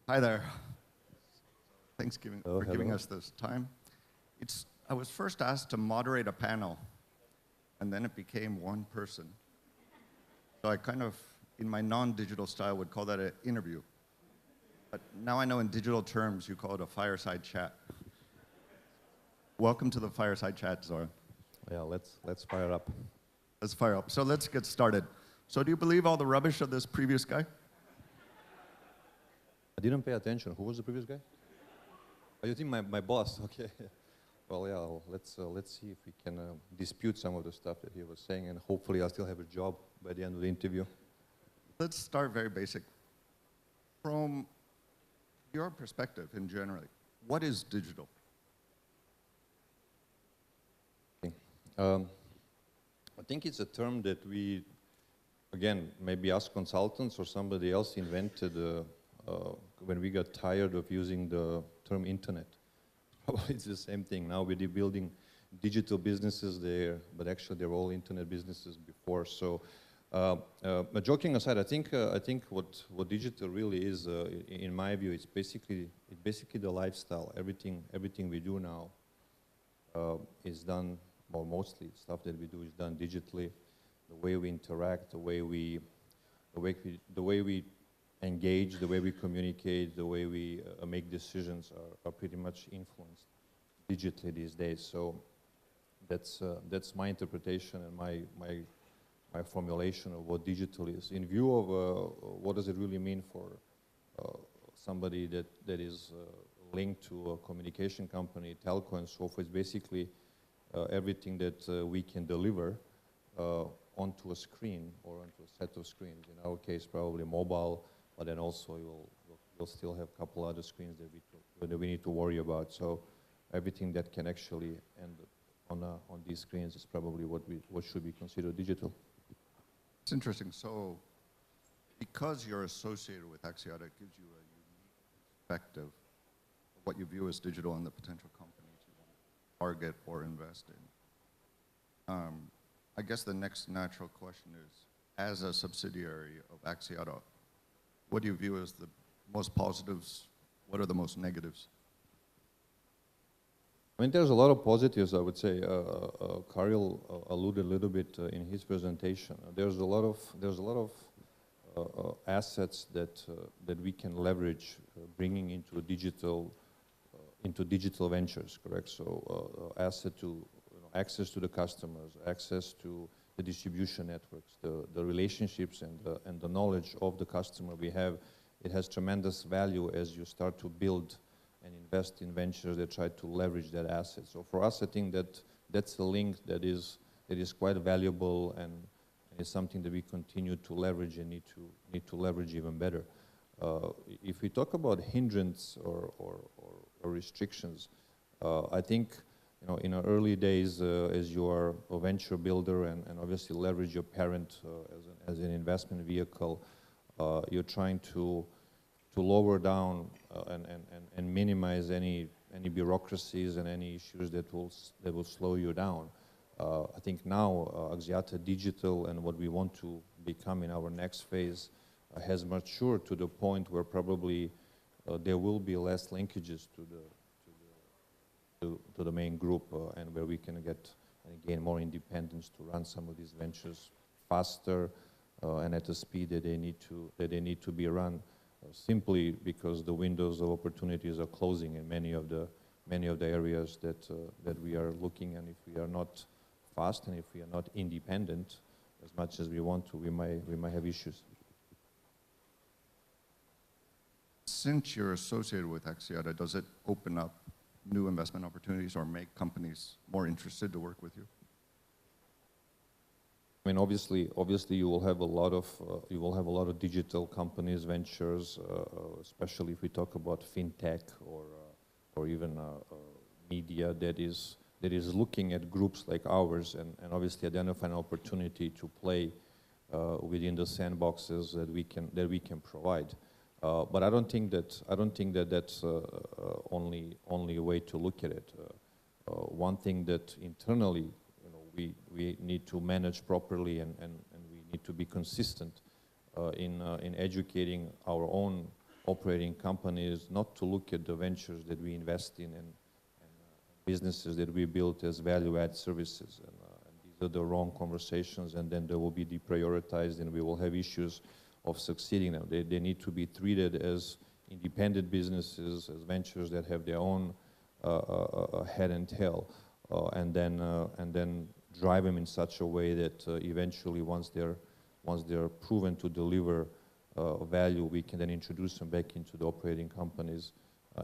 Hi there. Thanks Oh, for giving hello. us this time. I was first asked to moderate a panel, and then it became one person. So I kind of, in my non-digital style, would call that an interview. But now I know in digital terms, you call it a fireside chat. Welcome to the Fireside Chat, Zoran. Yeah, let's fire up. Let's fire up. So let's get started. So do you believe all the rubbish of this previous guy? I didn't pay attention. Who was the previous guy? Oh, you think my boss? Okay. Well, yeah. Let's see if we can dispute some of the stuff that he was saying, and hopefully I'll still have a job by the end of the interview. Let's start very basic. From your perspective in general, what is digital? I think it's a term that we, again, maybe us consultants or somebody else invented when we got tired of using the term internet. Probably it's the same thing. Now we're building digital businesses there, but actually they're all internet businesses before. So, but joking aside, I think what digital really is, in my view, it's basically the lifestyle. Everything we do now is done, or mostly stuff that we do is done digitally. The way we interact, the way we engage, the way we communicate, the way we make decisions are pretty much influenced digitally these days. So that's my interpretation and my formulation of what digital is. In view of what does it really mean for somebody that is linked to a communication company, telco and so forth, it's basically everything that we can deliver onto a screen or onto a set of screens. In our case, probably mobile, but then also you'll still have a couple other screens that we need to worry about. So everything that can actually end on these screens is probably what should be considered digital. It's interesting. So because you're associated with Axiata, it gives you a unique perspective of what you view as digital and the potential companies you want to target or invest in. I guess the next natural question is, as a subsidiary of Axiata, what do you view as the most positives? What are the most negatives? I mean, there's a lot of positives, I would say. Karel alluded a little bit in his presentation. There's a lot of assets that we can leverage, bringing into digital ventures. Correct. So access to the customers, access to the distribution networks, the relationships and the knowledge of the customer we have. It has tremendous value as you start to build and invest in ventures that try to leverage that asset. So for us, I think that's a link that is quite valuable and is something that we continue to leverage and need to leverage even better. If we talk about hindrance or restrictions, I think in our early days, as you are a venture builder and obviously leverage your parent as an investment vehicle, you're trying to lower down and minimize any bureaucracies and any issues that will slow you down. I think now Axiata Digital and what we want to become in our next phase has matured to the point where probably there will be less linkages to the main group and where we can get and gain more independence to run some of these ventures faster and at the speed that they need to be run. Simply because the windows of opportunities are closing in many of the areas that we are looking, and if we are not fast and if we are not independent as much as we want to, we might have issues. Since you're associated with Axiata, does it open up new investment opportunities or make companies more interested to work with you? I mean, obviously, you will have a lot of digital companies, ventures, especially if we talk about fintech or even media that is looking at groups like ours and obviously identify an opportunity to play within the sandboxes that we can provide. But I don't think that that's only a way to look at it. One thing that internally we need to manage properly and we need to be consistent in educating our own operating companies not to look at the ventures that we invest in and businesses that we build as value-add services. And these are the wrong conversations, and then they will be deprioritized, and we will have issues of succeeding them. They need to be treated as independent businesses, as ventures that have their own head and tail, and then drive them in such a way that eventually, once they're proven to deliver value, we can then introduce them back into the operating companies.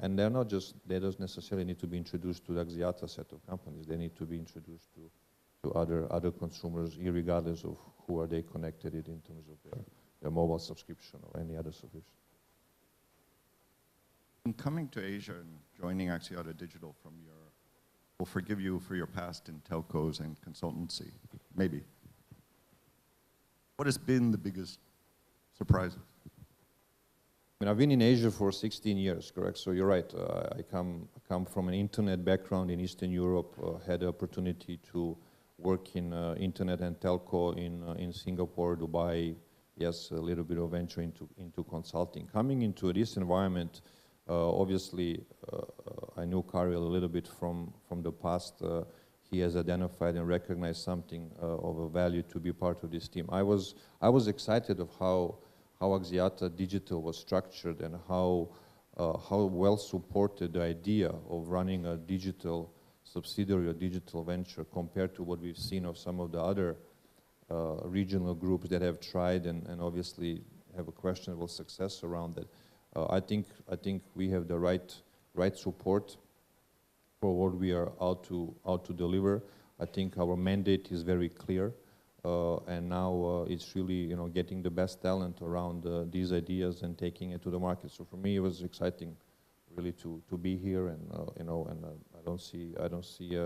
And they don't necessarily need to be introduced to the Axiata set of companies. They need to be introduced to other consumers, regardless of who are they connected in terms of their mobile subscription or any other solution. In coming to Asia and joining Axiata Digital from we'll forgive you for your past in telcos and consultancy, maybe. What has been the biggest surprises? I mean, I've been in Asia for 16 years, correct? So you're right. I come from an internet background in Eastern Europe, had the opportunity to work in internet and telco in Singapore, Dubai, yes, a little bit of venture into consulting. Coming into this environment, obviously, I knew Karel a little bit from the past. He has identified and recognized something of a value to be part of this team. I was excited of how Axiata Digital was structured and how well supported the idea of running a digital subsidiary, a digital venture, compared to what we've seen of some of the other regional groups that have tried and obviously have a questionable success around it. I think we have the right support for what we are out to deliver. I think our mandate is very clear. And now it's really, getting the best talent around these ideas and taking it to the market. So for me, it was exciting, really, to be here, and I don't see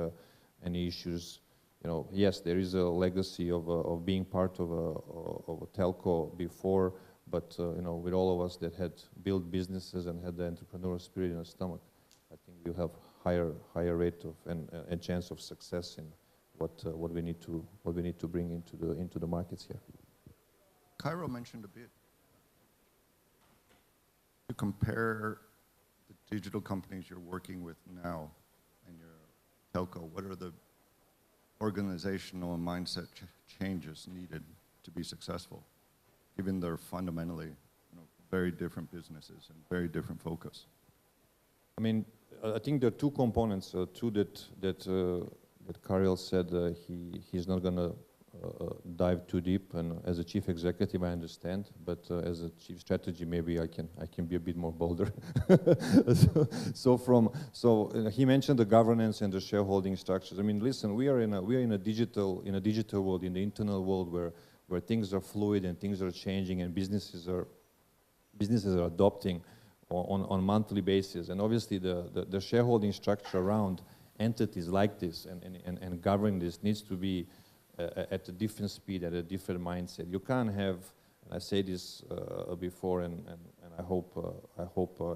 any issues. Yes, there is a legacy of being part of a telco before, but with all of us that had built businesses and had the entrepreneurial spirit in our stomach, I think we'll have higher rate of and chance of success in what we need to bring into the markets here. Cairo mentioned a bit. To compare the digital companies you're working with now and your telco, what are the organizational and mindset changes needed to be successful, given they're fundamentally very different businesses and very different focus? I mean, I think there are two components, two that Karel said he's not going to dive too deep, and as a chief executive I understand, but as a chief strategy maybe I can be a bit more bolder. So he mentioned the governance and the shareholding structures. I mean, listen, we are in a digital world, in the internal world where things are fluid and things are changing and businesses are adopting on monthly basis, and obviously the shareholding structure around entities like this and governing this needs to be at a different speed, at a different mindset. You can't have, and I say this before, and I hope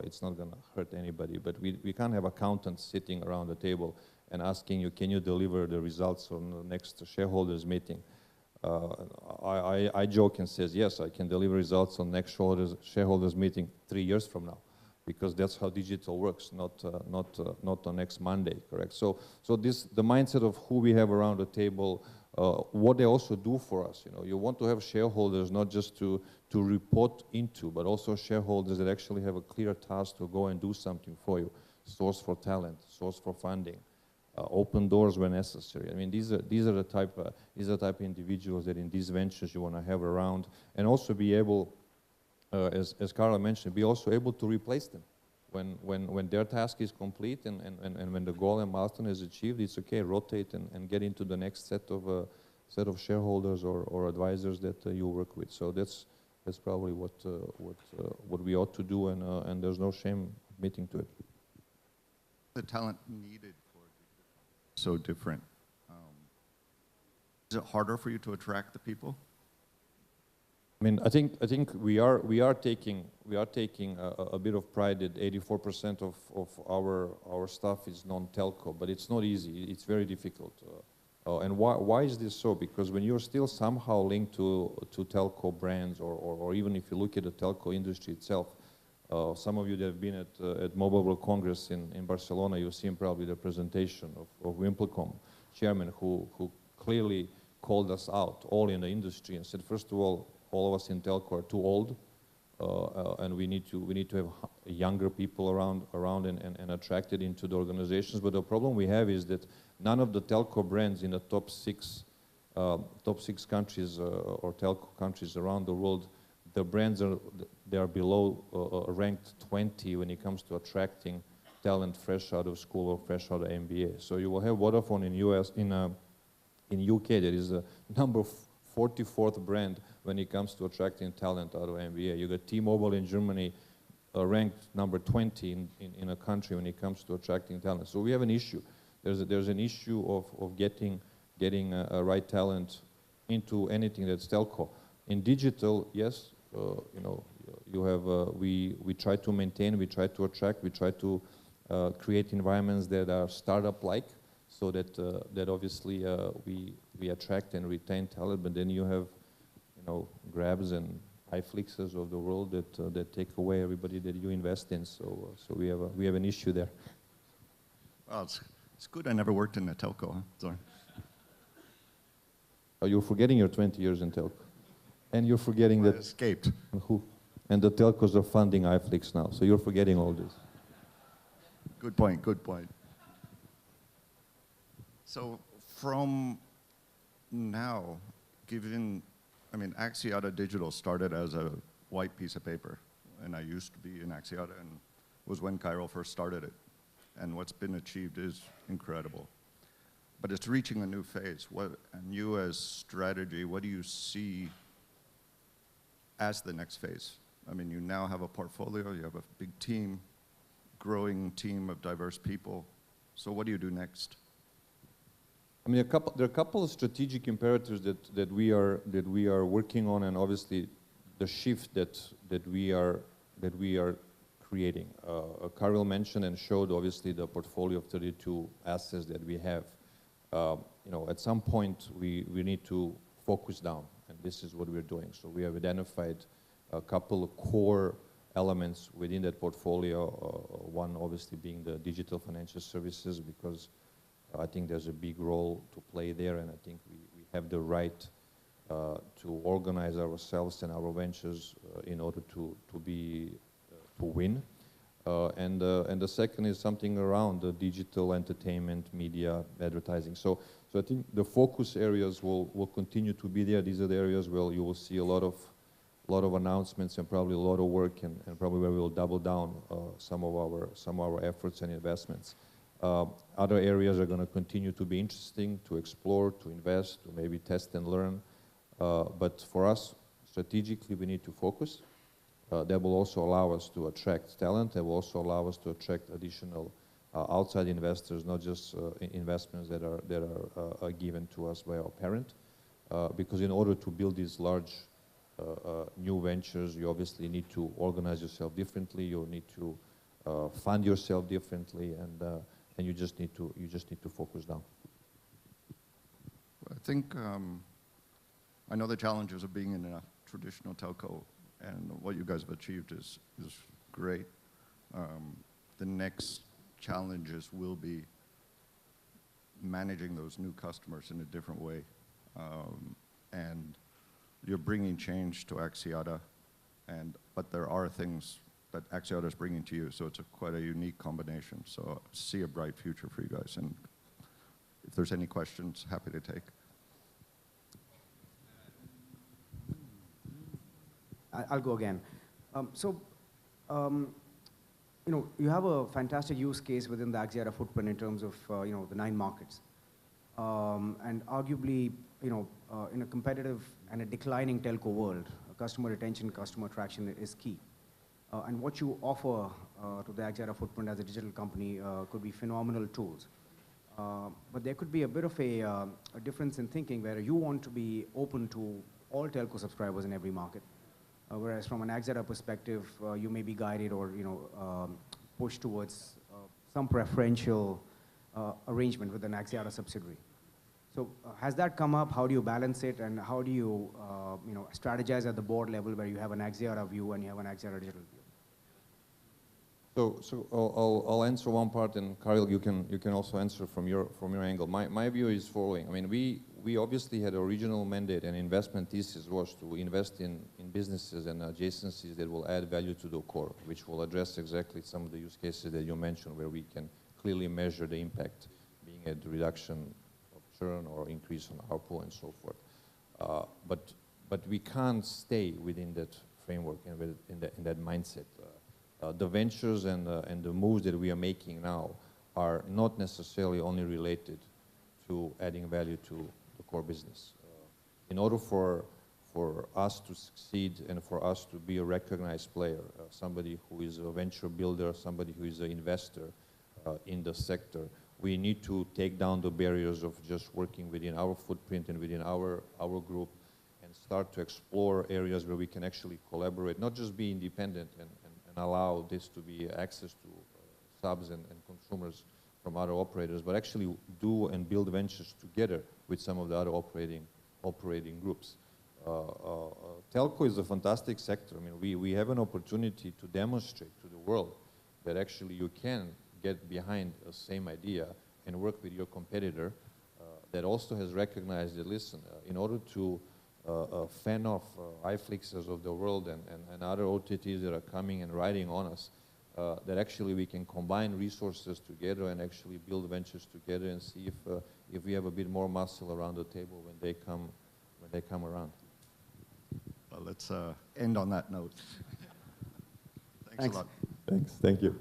it's not going to hurt anybody, but we can't have accountants sitting around the table and asking you, can you deliver the results on the next shareholders meeting? I joke and says, yes, I can deliver results on next shareholders meeting 3 years from now, because that's how digital works, not on next Monday, correct? So the mindset of who we have around the table, what they also do for us. You want to have shareholders not just to report into, but also shareholders that actually have a clear task to go and do something for you. Source for talent, source for funding, open doors when necessary. I mean, these are the type of individuals that in these ventures you want to have around, and also be able, as Carla mentioned, be also able to replace them when their task is complete and when the goal and milestone is achieved. It's okay, rotate and get into the next set of shareholders or advisors that you work with. So that's probably what we ought to do, and there's no shame admitting to it. The talent needed for so different. Is it harder for you to attract the people? I mean, I think we are taking a bit of pride that 84% of our staff is non-telco, but it's not easy. It's very difficult. And why is this so? Because when you're still somehow linked to telco brands, or even if you look at the telco industry itself, Some of you that have been at Mobile World Congress in Barcelona, you've seen probably the presentation of Wimplecom chairman who clearly called us out, all in the industry, and said, first of all of us in telco are too old, and we need to have younger people around and attracted into the organizations. But the problem we have is that none of the telco brands in the top six countries or telco countries around the world, the brands are below ranked 20 when it comes to attracting talent fresh out of school or fresh out of MBA. So you will have Vodafone in UK that is a number 44th brand when it comes to attracting talent out of MBA. You got T-Mobile in Germany ranked number 20 in a country when it comes to attracting talent. So we have an issue. There's an issue of getting a right talent into anything that's telco. In digital, yes, you have we try to maintain, we try to attract, we try to create environments that are startup-like, so that obviously we attract and retain talent. But then you have Grabs and iflixes of the world that take away everybody that you invest in. So we have an issue there. Well, it's good I never worked in a telco, huh? Sorry. Oh, you're forgetting your 20 years in telco. And you're forgetting that... I escaped. And the telcos are funding iflix now, so you're forgetting all this. Good point, good point. So from now, Axiata Digital started as a white piece of paper, and I used to be in Axiata, and was when Cairo first started it. And what's been achieved is incredible. But it's reaching a new phase. And you as strategy, what do you see as the next phase? You now have a portfolio, you have a big team, growing team of diverse people. So what do you do next? There are a couple of strategic imperatives that we are working on, and obviously the shift that we are creating. Karel mentioned and showed obviously the portfolio of 32 assets that we have. At some point we need to focus down, and this is what we're doing. So we have identified a couple of core elements within that portfolio. One obviously being the digital financial services, because I think there's a big role to play there, and I think we have the right to organize ourselves and our ventures in order to win. And the second is something around the digital entertainment, media, advertising. So I think the focus areas will continue to be there. These are the areas where you will see a lot of announcements and probably a lot of work, and probably where we will double down some of our efforts and investments. Other areas are going to continue to be interesting, to explore, to invest, to maybe test and learn. But for us, strategically, we need to focus. That will also allow us to attract talent. That will also allow us to attract additional outside investors, not just investments that are given to us by our parent. Because in order to build these large new ventures, you obviously need to organize yourself differently. You need to fund yourself differently, and you just need to focus down. I think I know the challenges of being in a traditional telco, and what you guys have achieved is great. The next challenges will be managing those new customers in a different way. And you're bringing change to Axiata, but there are things that Axiata is bringing to you, so it's quite a unique combination. So I see a bright future for you guys, and if there's any questions, happy to take. I'll go again. You have a fantastic use case within the Axiata footprint in terms of the 9 markets, and arguably in a competitive and a declining telco world, customer retention, customer attraction is key. And what you offer to the Axiata footprint as a digital company could be phenomenal tools. But there could be a bit of a difference in thinking where you want to be open to all telco subscribers in every market. Whereas from an Axiata perspective, you may be guided or pushed towards some preferential arrangement with an Axiata subsidiary. So has that come up? How do you balance it, and how do you strategize at the board level where you have an Axiata view and you have an Axiata digital view? So I'll answer one part, and Karel, you can also answer from your angle. My view is following. I mean, we obviously had a original mandate, and investment thesis was to invest in businesses and adjacencies that will add value to the core, which will address exactly some of the use cases that you mentioned, where we can clearly measure the impact, being a reduction of churn or increase on ARPU and so forth. But we can't stay within that framework and in that mindset. The ventures and the moves that we are making now are not necessarily only related to adding value to the core business. In order for us to succeed and for us to be a recognized player, somebody who is a venture builder, somebody who is an investor in the sector, we need to take down the barriers of just working within our footprint and within our group, and start to explore areas where we can actually collaborate, not just be independent and allow this to be access to subs and consumers from other operators, but actually do and build ventures together with some of the other operating groups. Telco is a fantastic sector. I mean, we have an opportunity to demonstrate to the world that actually you can get behind the same idea and work with your competitor that also has recognized that, listen, in order to fan off iflixes of the world and other OTTs that are coming and riding on us, that actually we can combine resources together and actually build ventures together and see if we have a bit more muscle around the table when they come around. Well, let's end on that note. Thanks a lot. Thanks. Thank you.